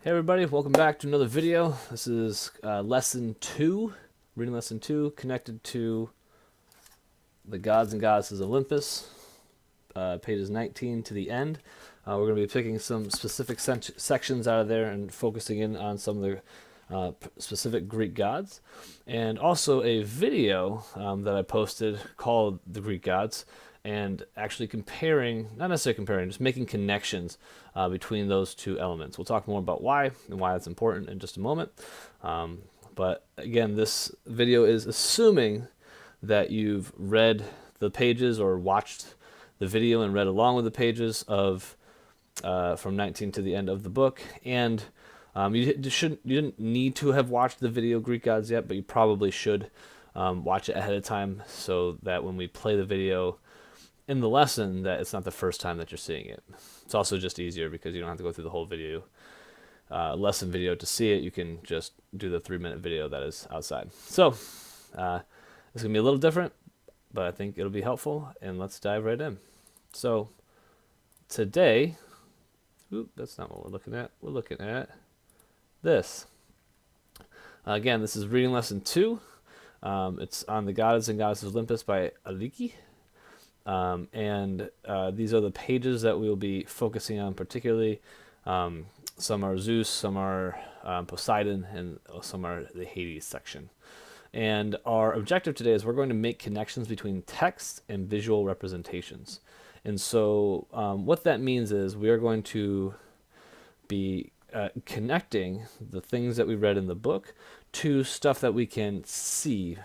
Hey everybody, welcome back to another video. This is lesson 2, reading lesson 2, connected to the gods and goddesses of Olympus, pages 19 to the end. We're going to be picking some specific sections out of there and focusing in on some of the specific Greek gods. And also a video that I posted called The Greek Gods, and actually comparing, not necessarily comparing, just making connections between those two elements. We'll talk more about why and why that's important in just a moment. But again, this video is assuming that you've read the pages or watched the video and read along with the pages of from 19 to the end of the book. And you didn't need to have watched the video Greek Gods yet, but you probably should watch it ahead of time so that when we play the video in the lesson, that it's not the first time that you're seeing it. It's also just easier because you don't have to go through the whole video, lesson video to see it. You can just do the 3-minute video that is outside. So it's going to be a little different, but I think it'll be helpful, and let's dive right in. So today, that's not what we're looking at. We're looking at this. Again, this is reading lesson 2. It's on the Gods and Goddesses of Olympus by Aliki. These are the pages that we'll be focusing on particularly. Some are Zeus, some are Poseidon, and some are the Hades section. And our objective today is we're going to make connections between text and visual representations. And so what that means is we are going to be connecting the things that we read in the book to stuff that we can see,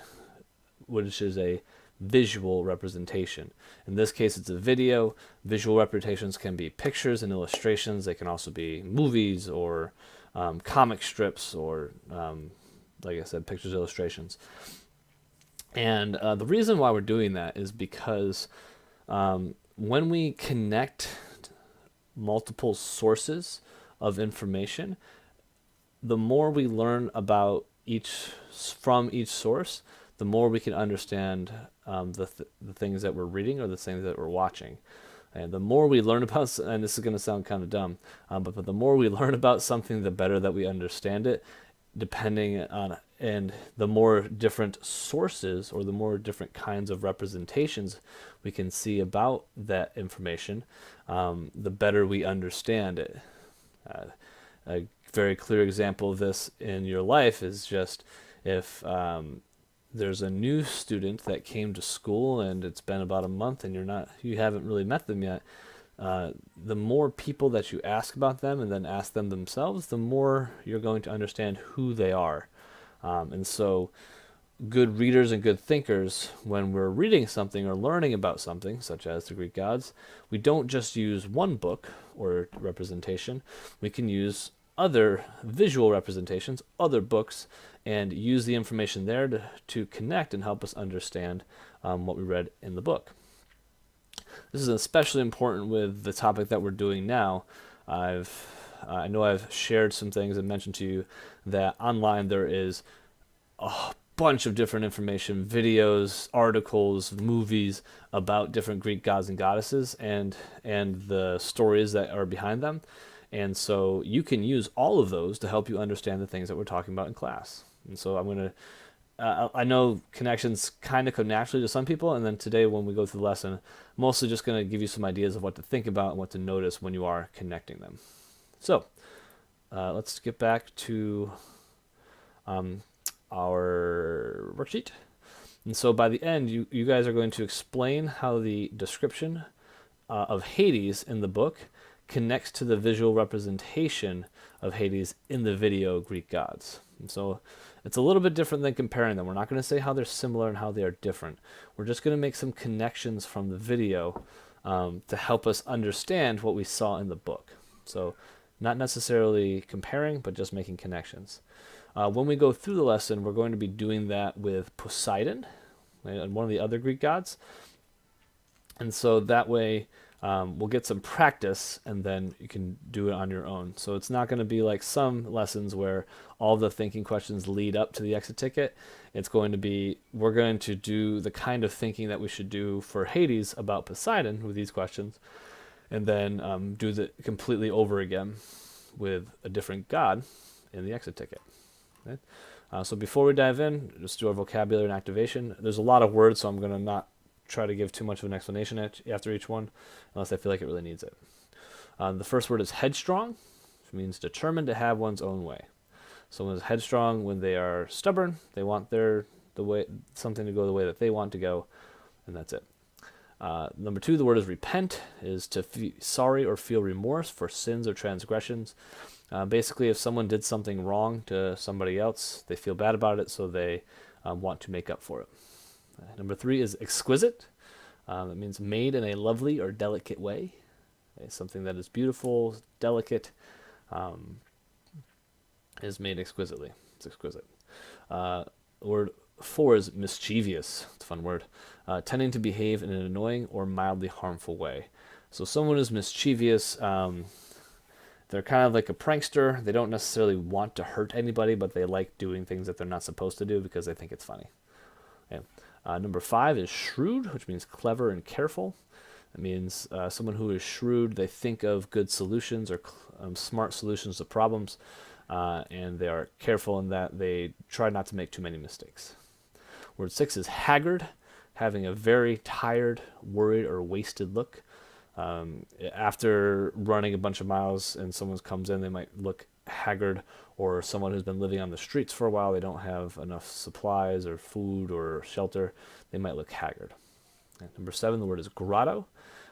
which is a visual representation. In this case, it's a video. Visual representations can be pictures and illustrations. They can also be movies or comic strips or, like I said, pictures, illustrations. And the reason why we're doing that is because when we connect multiple sources of information, the more we learn about from each source, the more we can understand the things that we're reading or the things that we're watching. And the more we learn about, and this is going to sound kind of dumb, but the more we learn about something, the better that we understand it, depending on, and the more different sources or the more different kinds of representations we can see about that information, the better we understand it. A very clear example of this in your life is just if there's a new student that came to school and it's been about a month and you haven't really met them yet, the more people that you ask about them and then ask them themselves, the more you're going to understand who they are. And so good readers and good thinkers, when we're reading something or learning about something, such as the Greek gods, we don't just use one book or representation. We can use other visual representations, other books, and use the information there to connect and help us understand what we read in the book. This is especially important with the topic that we're doing now. I know I've shared some things and mentioned to you that online there is a bunch of different information, videos, articles, movies about different Greek gods and goddesses and the stories that are behind them. And so you can use all of those to help you understand the things that we're talking about in class. And so I'm going to, I know connections kind of come naturally to some people, and then today when we go through the lesson, I'm mostly just going to give you some ideas of what to think about and what to notice when you are connecting them. So let's get back to our worksheet. And so by the end, you guys are going to explain how the description of Hades in the book connects to the visual representation of Hades in the video Greek gods. And so it's a little bit different than comparing them. We're not going to say how they're similar and how they are different. We're just going to make some connections from the video to help us understand what we saw in the book. So not necessarily comparing, but just making connections. When we go through the lesson, we're going to be doing that with Poseidon and one of the other Greek gods. And so that way we'll get some practice, and then you can do it on your own. So it's not going to be like some lessons where all the thinking questions lead up to the exit ticket. It's going to be, we're going to do the kind of thinking that we should do for Hades about Poseidon with these questions, and then do the completely over again. with a different god in the exit ticket. Okay? So before we dive in, just do our vocabulary and activation. There's a lot of words, so I'm going to not try to give too much of an explanation after each one, unless I feel like it really needs it. The first word is headstrong, which means determined to have one's own way. Someone is headstrong when they are stubborn. They want something to go the way that they want to go, and that's it. Number 2, the word is repent, is to be sorry or feel remorse for sins or transgressions. Basically, if someone did something wrong to somebody else, they feel bad about it, so they want to make up for it. Number 3 is exquisite. It means made in a lovely or delicate way. Okay, something that is beautiful, delicate, is made exquisitely. It's exquisite. Word 4 is mischievous. It's a fun word. Tending to behave in an annoying or mildly harmful way. So someone is mischievous. They're kind of like a prankster. They don't necessarily want to hurt anybody, but they like doing things that they're not supposed to do because they think it's funny. Okay. Number 5 is shrewd, which means clever and careful. It means someone who is shrewd. They think of good solutions or smart solutions to problems, and they are careful in that they try not to make too many mistakes. Word 6 is haggard, having a very tired, worried, or wasted look. After running a bunch of miles and someone comes in, they might look haggard, or someone who's been living on the streets for a while, they don't have enough supplies or food or shelter, they might look haggard. And number 7, the word is grotto,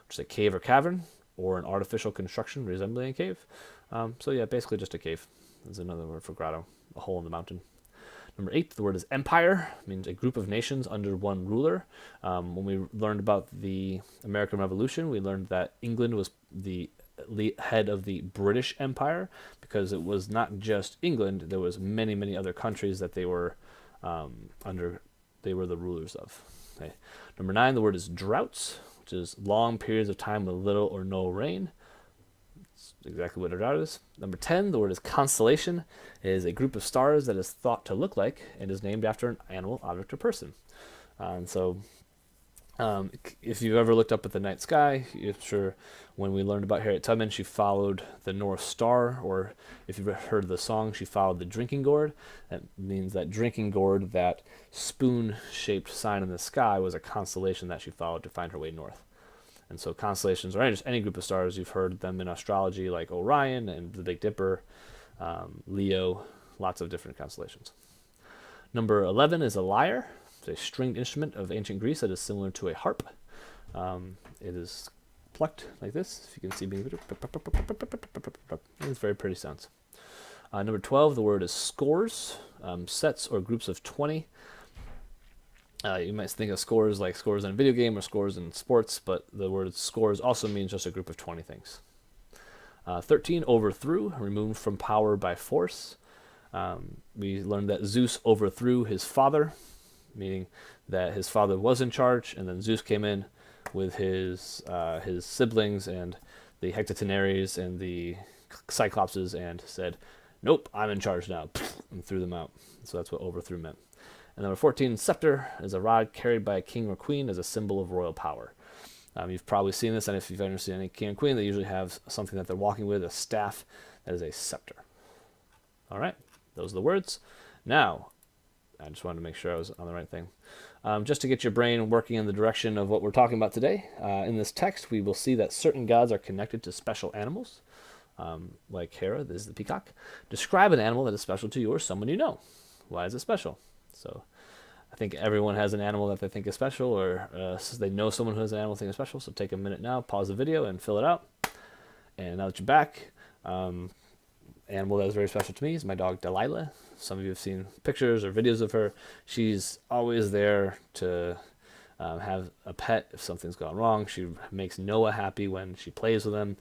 which is a cave or cavern, or an artificial construction resembling a cave. So yeah, basically just a cave is another word for grotto, a hole in the mountain. Number 8, the word is empire, means a group of nations under one ruler. When we learned about the American Revolution, we learned that England was the head of the British Empire, because it was not just England, there was many, many other countries that they were they were the rulers of. Okay. Number 9, the word is droughts, which is long periods of time with little or no rain. Exactly what a drought is. Number 10, the word is constellation. It is a group of stars that is thought to look like and is named after an animal, object, or person. If you've ever looked up at the night sky, I'm sure when we learned about Harriet Tubman, she followed the North Star, or if you've heard the song, she followed the drinking gourd. That means that drinking gourd, that spoon-shaped sign in the sky, was a constellation that she followed to find her way north. And so constellations are just any group of stars. You've heard them in astrology, like Orion and the Big Dipper, Leo, lots of different constellations. Number 11 is a lyre. It's a stringed instrument of ancient Greece that is similar to a harp. It is plucked like this. If you can see me, it's very pretty sounds. Number 12, the word is scores, sets or groups of 20. You might think of scores like scores in a video game or scores in sports, but the word scores also means just a group of 20 things. 13, overthrew, removed from power by force. We learned that Zeus overthrew his father, meaning that his father was in charge, and then Zeus came in with his siblings and the Hecatotenaries and the Cyclopses and said, "Nope, I'm in charge now," and threw them out. So that's what overthrew meant. And number 14, scepter, is a rod carried by a king or queen as a symbol of royal power. You've probably seen this, and if you've ever seen any king or queen, they usually have something that they're walking with, a staff that is a scepter. All right, those are the words. Now, I just wanted to make sure I was on the right thing. Just to get your brain working in the direction of what we're talking about today, in this text, we will see that certain gods are connected to special animals, like Hera, this is the peacock. Describe an animal that is special to you or someone you know. Why is it special? So I think everyone has an animal that they think is special, or they know someone who has an animal they think is special. So take a minute now, pause the video, and fill it out. And now that you're back, animal that is very special to me is my dog Delilah. Some of you have seen pictures or videos of her. She's always there to have a pet if something's gone wrong. She makes Noah happy when she plays with him,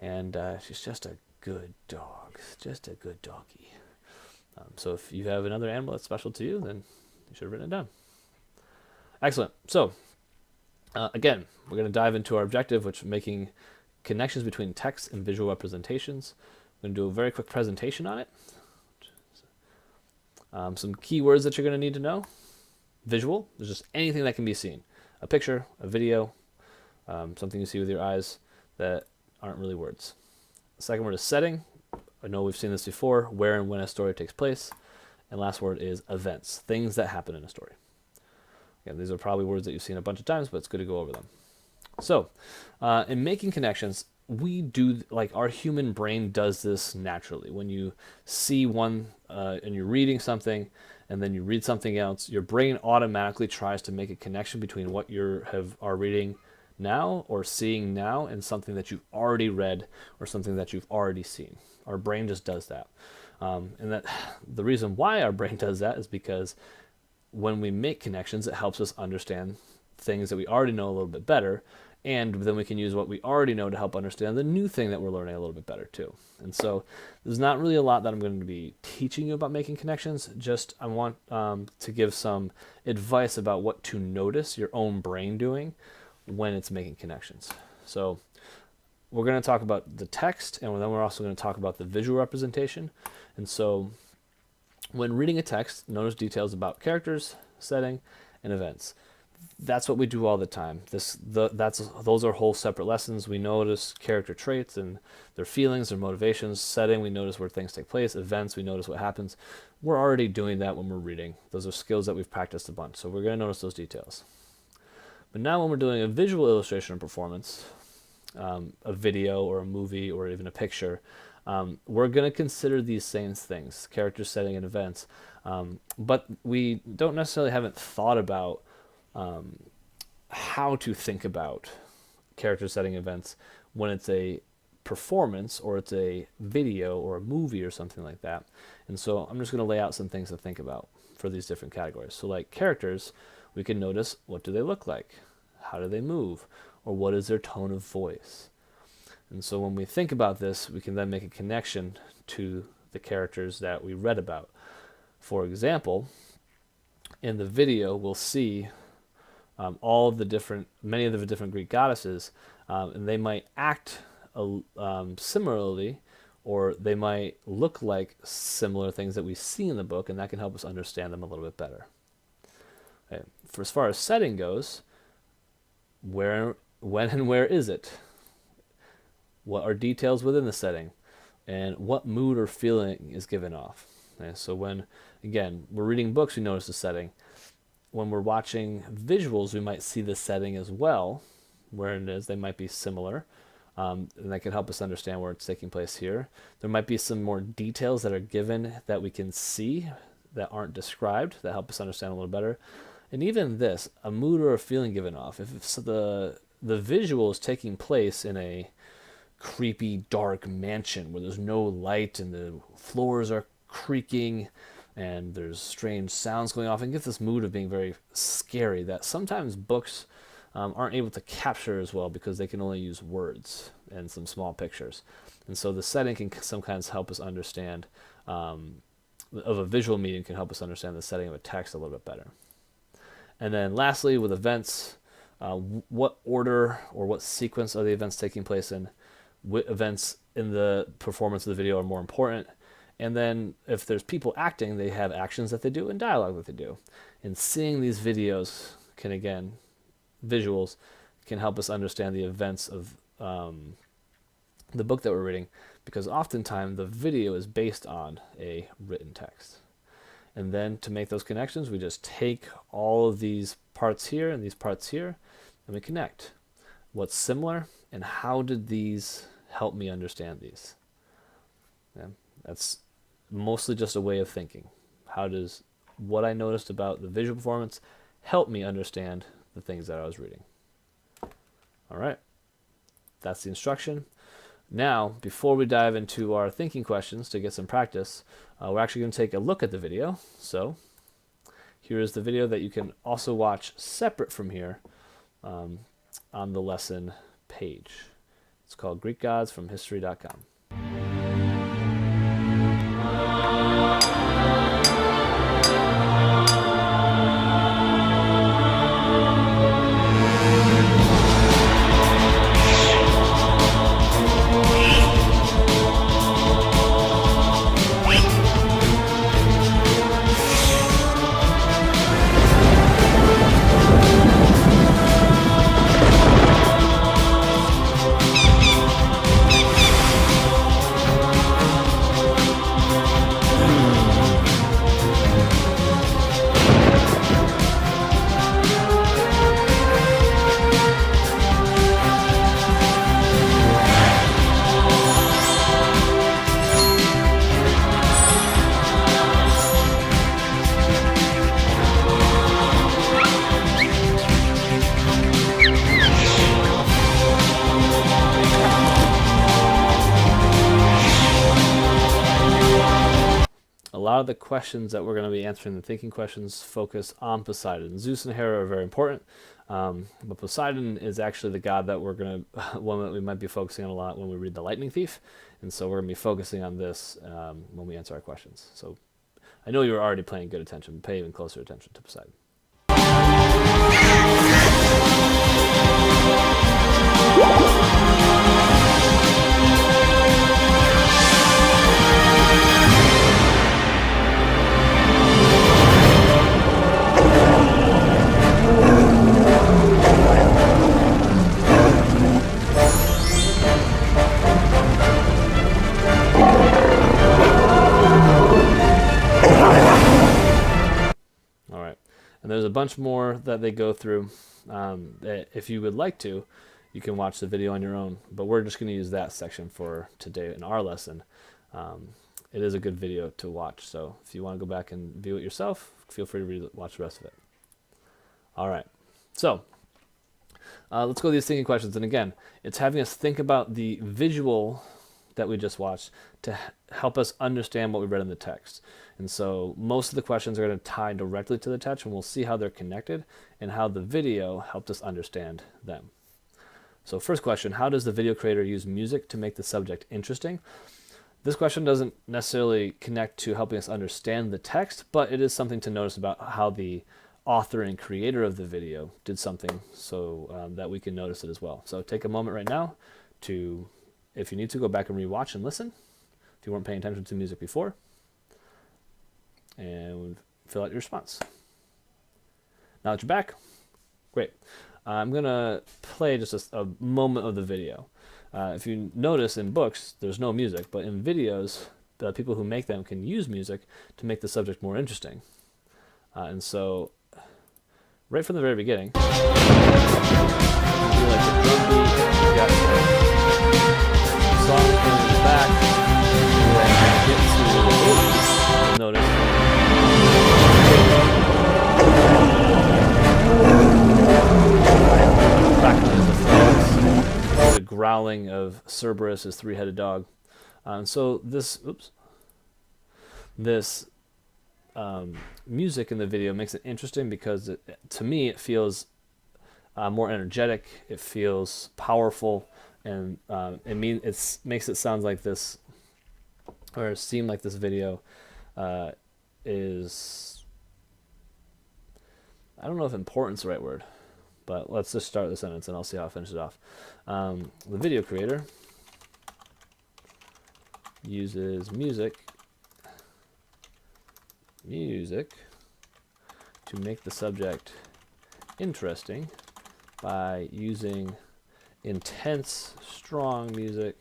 and she's just a good dog, just a good doggy. So if you have another animal that's special to you, then you should have written it down. Excellent. So again, we're going to dive into our objective, which is making connections between text and visual representations. I'm going to do a very quick presentation on it. Some keywords that you're going to need to know. Visual, there's just anything that can be seen. A picture, a video, something you see with your eyes that aren't really words. The second word is setting. I know we've seen this before, where and when a story takes place. And last word is events, things that happen in a story. Again, these are probably words that you've seen a bunch of times, but it's good to go over them. So, in making connections, we do, like our human brain does this naturally. When you see one and you're reading something and then you read something else, your brain automatically tries to make a connection between what you are reading now or seeing now and something that you've already read or something that you've already seen. Our brain just does that. And that the reason why our brain does that is because when we make connections, it helps us understand things that we already know a little bit better, and then we can use what we already know to help understand the new thing that we're learning a little bit better too. And so there's not really a lot that I'm going to be teaching you about making connections, just I want to give some advice about what to notice your own brain doing when it's making connections. So we're going to talk about the text, and then we're also going to talk about the visual representation. And so when reading a text, notice details about characters, setting, and events. That's what we do all the time. Those are whole separate lessons. We notice character traits and their feelings, their motivations. Setting, we notice where things take place. Events, we notice what happens. We're already doing that when we're reading. Those are skills that we've practiced a bunch, so we're going to notice those details. But now when we're doing a visual illustration or performance, a video or a movie or even a picture, we're going to consider these same things, character, setting, and events. But we don't necessarily haven't thought about how to think about character, setting, events when it's a performance or it's a video or a movie or something like that. And so I'm just going to lay out some things to think about for these different categories. So like characters, we can notice, what do they look like? How do they move? Or what is their tone of voice? And so when we think about this, we can then make a connection to the characters that we read about. For example, in the video, we'll see many of the different Greek goddesses, and they might act similarly, or they might look like similar things that we see in the book, and that can help us understand them a little bit better. Okay. For as far as setting goes, where, when, and where is it? What are details within the setting? And what mood or feeling is given off? Okay. So when, again, we're reading books, we notice the setting. When we're watching visuals, we might see the setting as well, where it is. They might be similar, and that can help us understand where it's taking place here. There might be some more details that are given that we can see that aren't described that help us understand a little better. And even this, a mood or a feeling given off. If the visual is taking place in a creepy, dark mansion where there's no light and the floors are creaking and there's strange sounds going off, and gets this mood of being very scary that sometimes books aren't able to capture as well because they can only use words and some small pictures. And so the setting can sometimes help us understand, of a visual medium can help us understand the setting of a text a little bit better. And then lastly, with events, what order or what sequence are the events taking place in? What events in the performance of the video are more important? And then if there's people acting, they have actions that they do and dialogue that they do. And seeing these videos visuals can help us understand the events of the book that we're reading, because oftentimes the video is based on a written text. And then to make those connections, we just take all of these parts here and these parts here, and we connect. What's similar, and how did these help me understand these? Yeah, that's mostly just a way of thinking. How does what I noticed about the visual performance help me understand the things that I was reading? All right, that's the instruction. Now, before we dive into our thinking questions to get some practice, we're actually going to take a look at the video. So here is the video that you can also watch separate from here on the lesson page. It's called Greek Gods from History.com. lot of the questions that we're going to be answering, the thinking questions, focus on Poseidon. Zeus and Hera are very important, but Poseidon is actually the god that we're going to, one that we might be focusing on a lot when we read The Lightning Thief, and so we're going to be focusing on this when we answer our questions. So I know you're already paying good attention, pay even closer attention to Poseidon. And there's a bunch more that they go through. If you would like to, you can watch the video on your own, but we're just going to use that section for today in our lesson. It is a good video to watch, so if you want to go back and view it yourself, feel free to watch the rest of it. All right, so let's go to these thinking questions. And again, it's having us think about the visual that we just watched to help us understand what we read in the text. And so most of the questions are going to tie directly to the text, and we'll see how they're connected and how the video helped us understand them. So first question, how does the video creator use music to make the subject interesting? This question doesn't necessarily connect to helping us understand the text, but it is something to notice about how the author and creator of the video did something so that we can notice it as well. So take a moment right now to, if you need to, go back and rewatch and listen if you weren't paying attention to music before, and fill out your response. Now that you're back, great. I'm going to play just a moment of the video. If you notice in books, there's no music, but in videos, the people who make them can use music to make the subject more interesting. And so, right from the very beginning, you like the drum beat, you got the song going in the back, and then get to the 80s, you'll notice crackling of the frogs, the growling of Cerberus, his three-headed dog. And so this music in the video makes it interesting because to me it feels more energetic, it feels powerful, and it makes it sound like this, or seem like this video is, I don't know if important's the right word, but let's just start the sentence and I'll see how I finish it off. The video creator uses music to make the subject interesting by using intense, strong music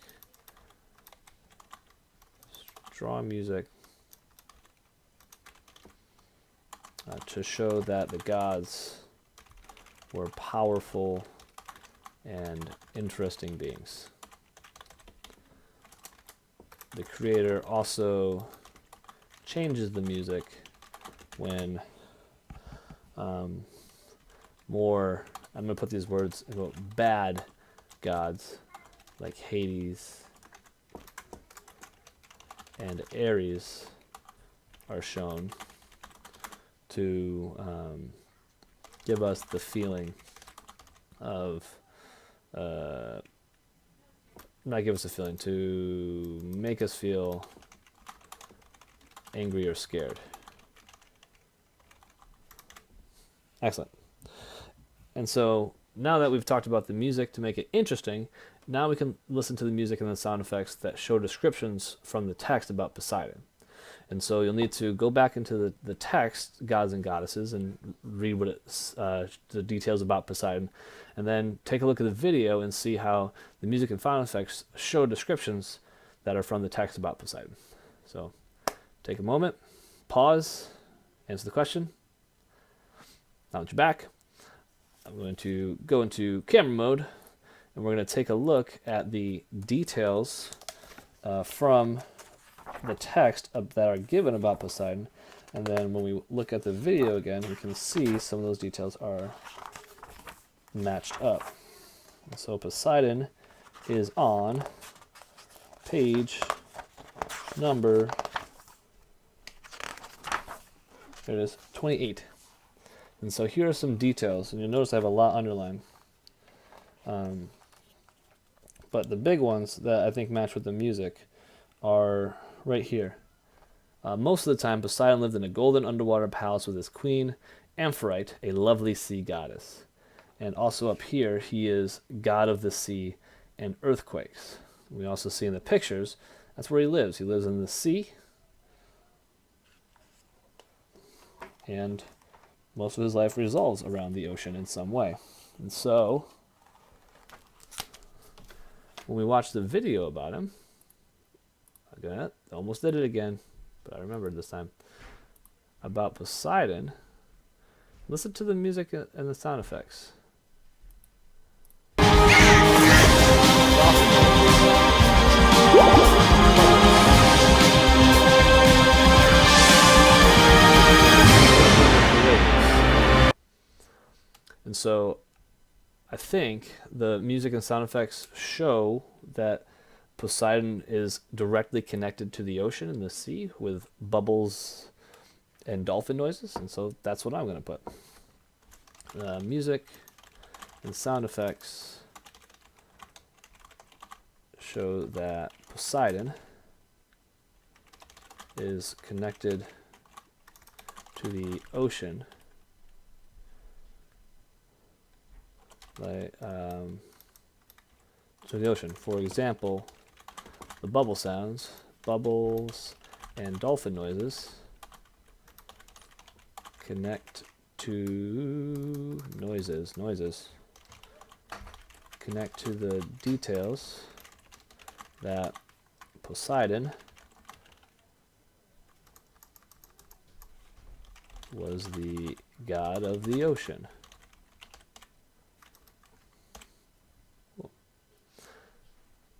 to show that the gods were powerful and interesting beings. The creator also changes the music when more, I'm going to put these words about bad gods like Hades and Ares are shown to give us the feeling of not give us a feeling, to make us feel angry or scared. Excellent. And so now that we've talked about the music to make it interesting, now we can listen to the music and the sound effects that show descriptions from the text about Poseidon. And so you'll need to go back into the text, gods and goddesses, and read what the details about Poseidon, and then take a look at the video and see how the music and sound effects show descriptions that are from the text about Poseidon. So take a moment, pause, answer the question. Now that you're back, I'm going to go into camera mode, and we're going to take a look at the details from the text that are given about Poseidon, and then when we look at the video again, we can see some of those details are matched up. So Poseidon is on page number There it is, 28. And so here are some details, and you'll notice I have a lot underlined. But the big ones that I think match with the music are right here. Most of the time, Poseidon lived in a golden underwater palace with his queen, Amphitrite, a lovely sea goddess. And also up here, he is god of the sea and earthquakes. We also see in the pictures, that's where he lives. He lives in the sea. And most of his life revolves around the ocean in some way. And so, when we watch the video about him, I almost did it again, but I remembered this time, about Poseidon, listen to the music and the sound effects. And so I think the music and sound effects show that Poseidon is directly connected to the ocean and the sea with bubbles and dolphin noises, and so that's what I'm going to put. Music and sound effects show that Poseidon is connected to the ocean to the ocean. For example, the bubble sounds, bubbles and dolphin noises connect to noises connect to the details that Poseidon was the god of the ocean. Cool.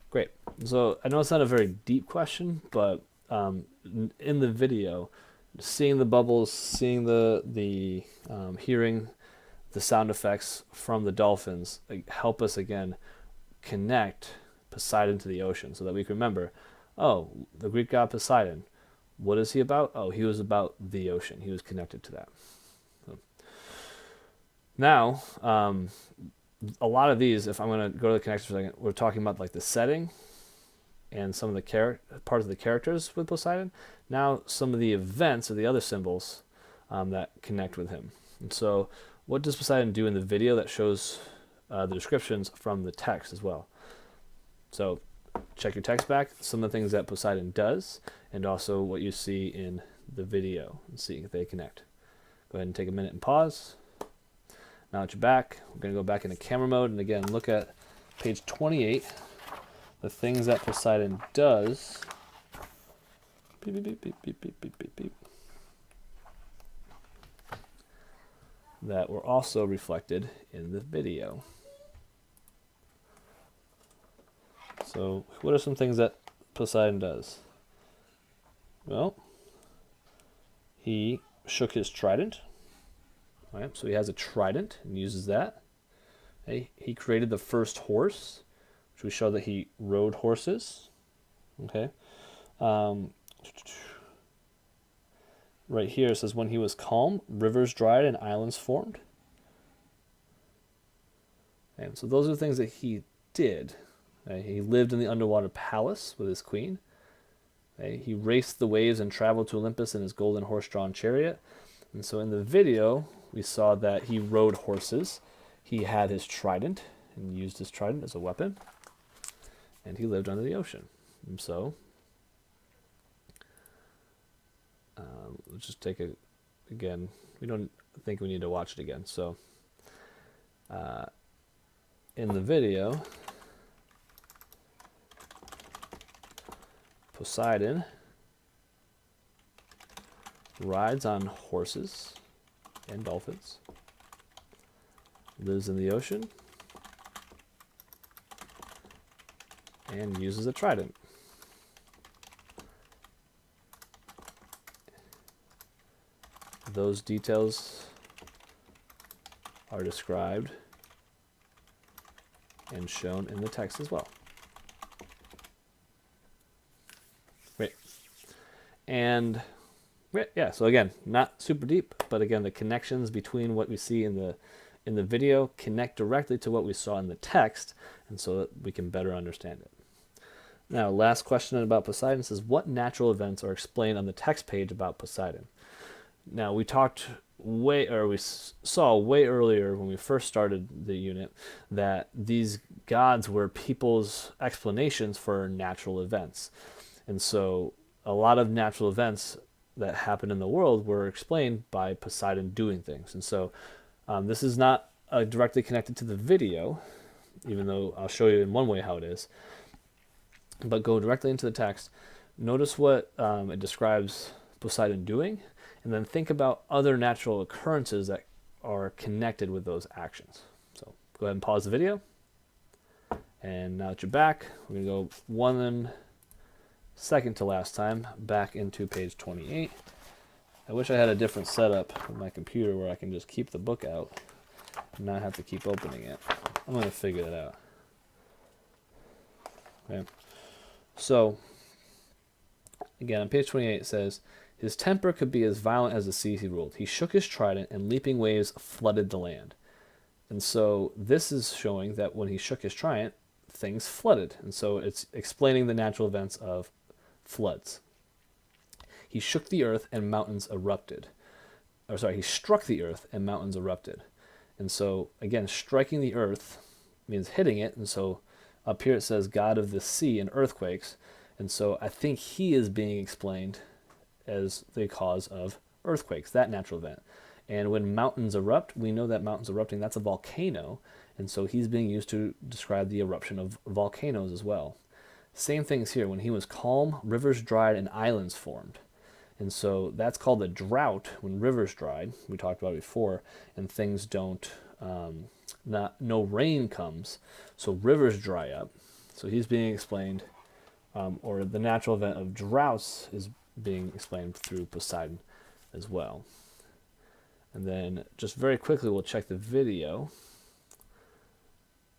Great. So I know it's not a very deep question, but in the video, seeing the bubbles, seeing the hearing the sound effects from the dolphins help us again connect Poseidon to the ocean, so that we can remember, oh, the Greek god Poseidon, what is he about? Oh, he was about the ocean. He was connected to that. So, now, a lot of these, if I'm going to go to the connections for a second, we're talking about like the setting and some of the parts of the characters with Poseidon. Now, some of the events or the other symbols that connect with him. And so, what does Poseidon do in the video that shows the descriptions from the text as well? So, check your text back, some of the things that Poseidon does, and also what you see in the video, and see if they connect. Go ahead and take a minute and pause. Now that you're back, we're going to go back into camera mode, and again, look at page 28, the things that Poseidon does. Beep, beep, beep, beep, beep, beep, beep, beep, beep. That were also reflected in the video. So, what are some things that Poseidon does? Well, he shook his trident. Right, so he has a trident and uses that. Okay, he created the first horse, which we show that he rode horses. Okay. Right here it says, when he was calm, rivers dried and islands formed. And so those are the things that he did. He lived in the underwater palace with his queen. He raced the waves and traveled to Olympus in his golden horse-drawn chariot. And so in the video, we saw that he rode horses. He had his trident and used his trident as a weapon. And he lived under the ocean. And so, let's just take it again. We don't think we need to watch it again. So, in the video, Poseidon rides on horses and dolphins, lives in the ocean, and uses a trident. Those details are described and shown in the text as well. Great. And Yeah, so again, not super deep, but again, the connections between what we see in the video connect directly to what we saw in the text, and so that we can better understand it. Now, last question about Poseidon says, what natural events are explained on the text page about Poseidon? Now, we saw way earlier when we first started the unit that these gods were people's explanations for natural events. And so a lot of natural events that happen in the world were explained by Poseidon doing things. And so this is not directly connected to the video, even though I'll show you in one way how it is. But go directly into the text. Notice what it describes Poseidon doing, and then think about other natural occurrences that are connected with those actions. So go ahead and pause the video. And now that you're back, we're going to go one second to last time back into page 28. I wish I had a different setup with my computer where I can just keep the book out and not have to keep opening it. I'm going to figure that out. Okay. So, again, on page 28 it says, his temper could be as violent as the sea he ruled. He shook his trident, and leaping waves flooded the land. And so this is showing that when he shook his trident, things flooded. And so it's explaining the natural events of floods. He shook the earth, and mountains erupted. He struck the earth, and mountains erupted. And so, again, striking the earth means hitting it. And so up here it says God of the sea and earthquakes. And so I think he is being explained as the cause of earthquakes, that natural event. And when mountains erupt, we know that mountains erupting, that's a volcano. And so he's being used to describe the eruption of volcanoes as well. Same things here. When he was calm, rivers dried and islands formed. And so that's called a drought when rivers dried. We talked about it before, and things don't, no rain comes, so rivers dry up. So he's being explained, or the natural event of droughts is being explained through Poseidon as well. And then just very quickly, we'll check the video.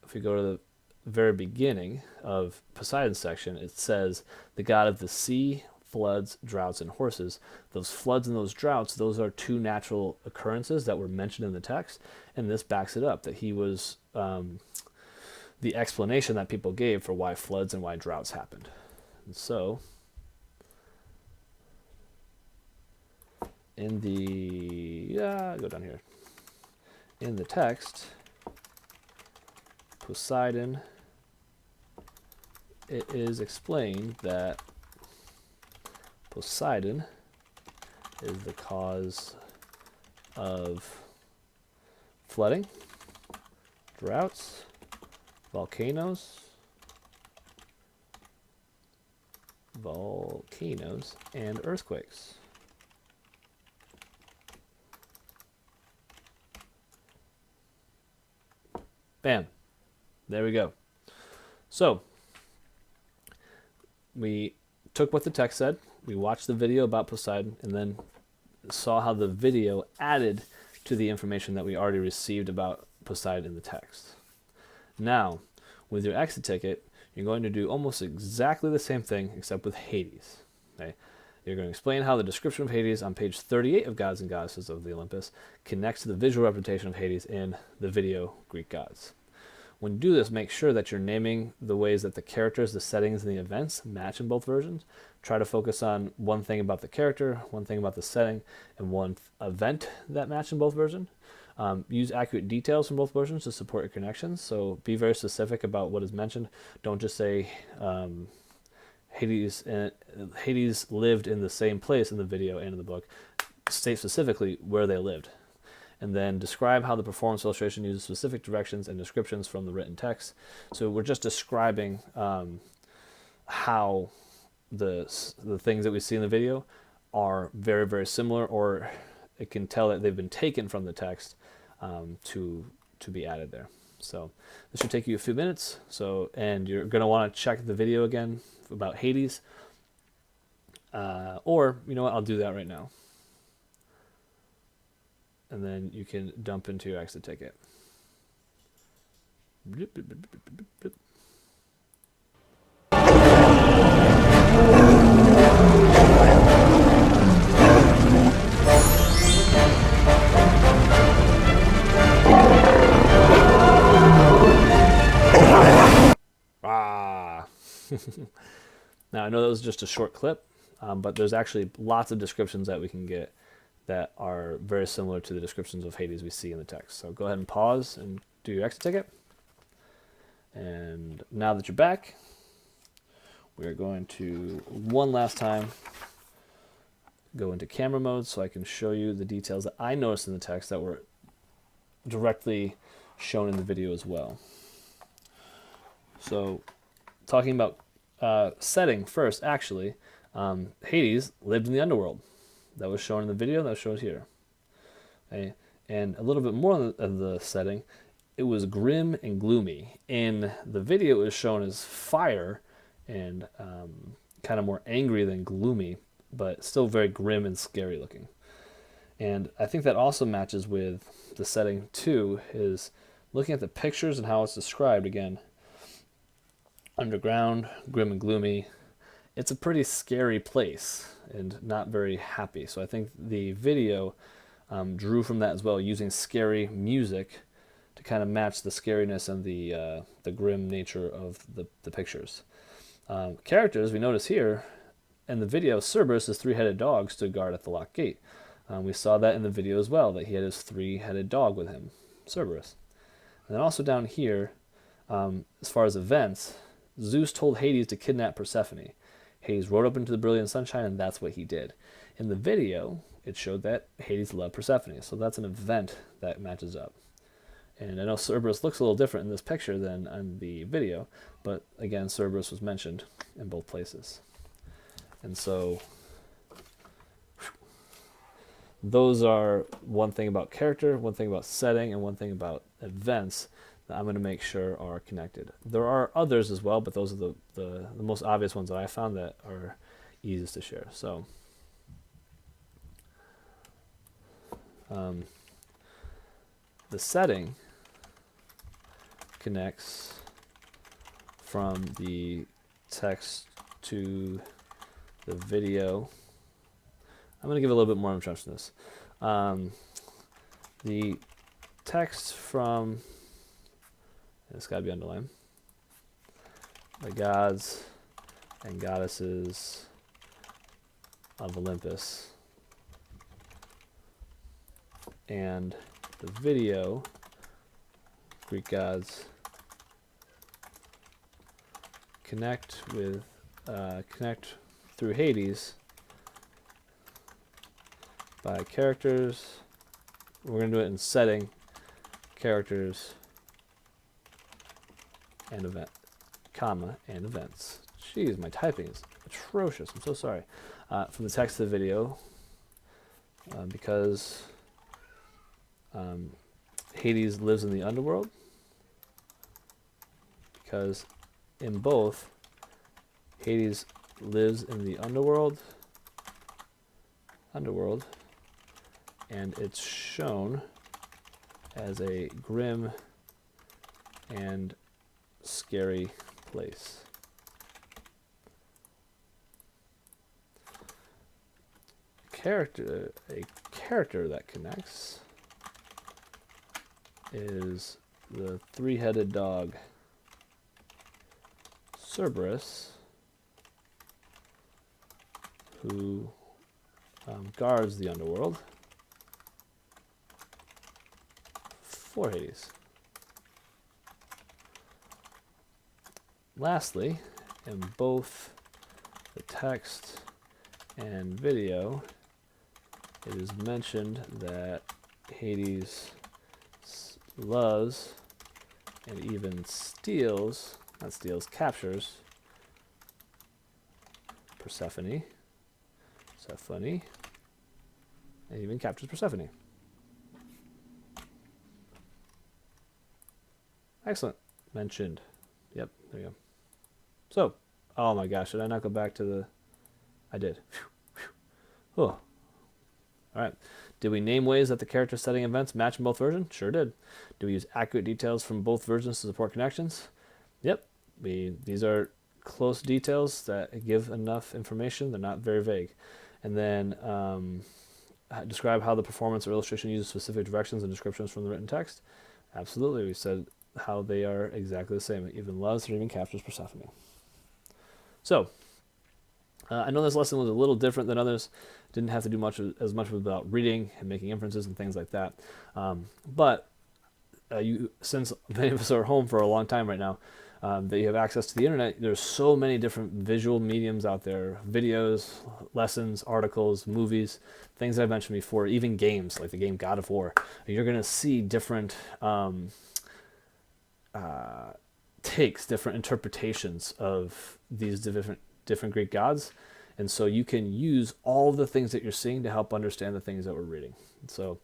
If we go to the very beginning of Poseidon's section, it says, the god of the sea, floods, droughts, and horses. Those floods and those droughts, those are two natural occurrences that were mentioned in the text, and this backs it up, that he was the explanation that people gave for why floods and why droughts happened. And so, in the, go down here. In the text, Poseidon, it is explained that Poseidon is the cause of flooding, droughts, volcanoes, and earthquakes. Bam. There we go. So, we took what the text said, we watched the video about Poseidon, and then saw how the video added to the information that we already received about Poseidon in the text. Now, with your exit ticket, you're going to do almost exactly the same thing, except with Hades. Okay? You're going to explain how the description of Hades on page 38 of Gods and Goddesses of the Olympus connects to the visual representation of Hades in the video Greek gods. When you do this, make sure that you're naming the ways that the characters, the settings, and the events match in both versions. Try to focus on one thing about the character, one thing about the setting, and one event that match in both versions. Use accurate details from both versions to support your connections. So be very specific about what is mentioned. Don't just say Hades lived in the same place in the video and in the book. State specifically where they lived. And then describe how the performance illustration uses specific directions and descriptions from the written text. So we're just describing how the things that we see in the video are very, very similar, or it can tell that they've been taken from the text to be added there. So this should take you a few minutes. And you're going to want to check the video again about Hades. Or, you know what, I'll do that right now. And then you can dump into your exit ticket. Now, I know that was just a short clip, but there's actually lots of descriptions that we can get that are very similar to the descriptions of Hades we see in the text. So go ahead and pause and do your exit ticket. And now that you're back, we're going to, one last time, go into camera mode so I can show you the details that I noticed in the text that were directly shown in the video as well. So, talking about setting first, actually, Hades lived in the underworld. That was shown in the video, that was shown here. Okay? And a little bit more of the setting, it was grim and gloomy. In the video, it was shown as fire and kind of more angry than gloomy, but still very grim and scary looking. And I think that also matches with the setting too, is looking at the pictures and how it's described again. Underground, grim and gloomy. It's a pretty scary place and not very happy. So I think the video drew from that as well, using scary music to kind of match the scariness and the grim nature of the pictures. Characters, we notice here, in the video, Cerberus' three-headed dog stood guard at the locked gate. We saw that in the video as well, that he had his three-headed dog with him, Cerberus. And then also down here, as far as events, Zeus told Hades to kidnap Persephone. Hades rode up into the brilliant sunshine, and that's what he did. In the video, it showed that Hades loved Persephone, so that's an event that matches up. And I know Cerberus looks a little different in this picture than on the video, but again, Cerberus was mentioned in both places. And so those are one thing about character, one thing about setting, and one thing about events that I'm going to make sure are connected. There are others as well, but those are the most obvious ones that I found that are easiest to share. So the setting connects from the text to the video. I'm going to give a little bit more introduction to this. The text from, it's got to be underlined, the gods and goddesses of Olympus, and the video, Greek gods, connect through Hades by characters. We're going to do it in setting, characters, and event, comma, and events. Jeez, my typing is atrocious. I'm so sorry. From the text of the video, because Hades lives in the underworld, because in both, Hades lives in the underworld, and it's shown as a grim and scary place. A character that connects is the three-headed dog Cerberus, who guards the underworld for Hades. Lastly, in both the text and video, it is mentioned that Hades loves and even captures Persephone, and even captures Persephone. Excellent. Mentioned. Yep, there you go. So, oh my gosh, did I not go back to the... I did. Oh. Alright. Did we name ways that the character setting events match in both versions? Sure did. Do we use accurate details from both versions to support connections? Yep. These are close details that give enough information. They're not very vague. And then describe how the performance or illustration uses specific directions and descriptions from the written text. Absolutely. We said how they are exactly the same. It even loves or even captures Persephone. So I know this lesson was a little different than others. Didn't have to do as much about reading and making inferences and things like that. But since many of us are home for a long time right now, that you have access to the internet, there's so many different visual mediums out there, videos, lessons, articles, movies, things that I've mentioned before, even games like the game God of War. You're going to see different takes, different interpretations of these different Greek gods. And so you can use all the things that you're seeing to help understand the things that we're reading. So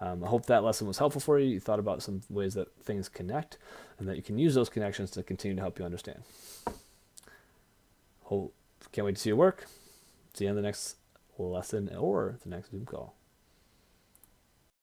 I hope that lesson was helpful for you. You thought about some ways that things connect and that you can use those connections to continue to help you understand. Can't wait to see your work. See you in the next lesson or the next Zoom call.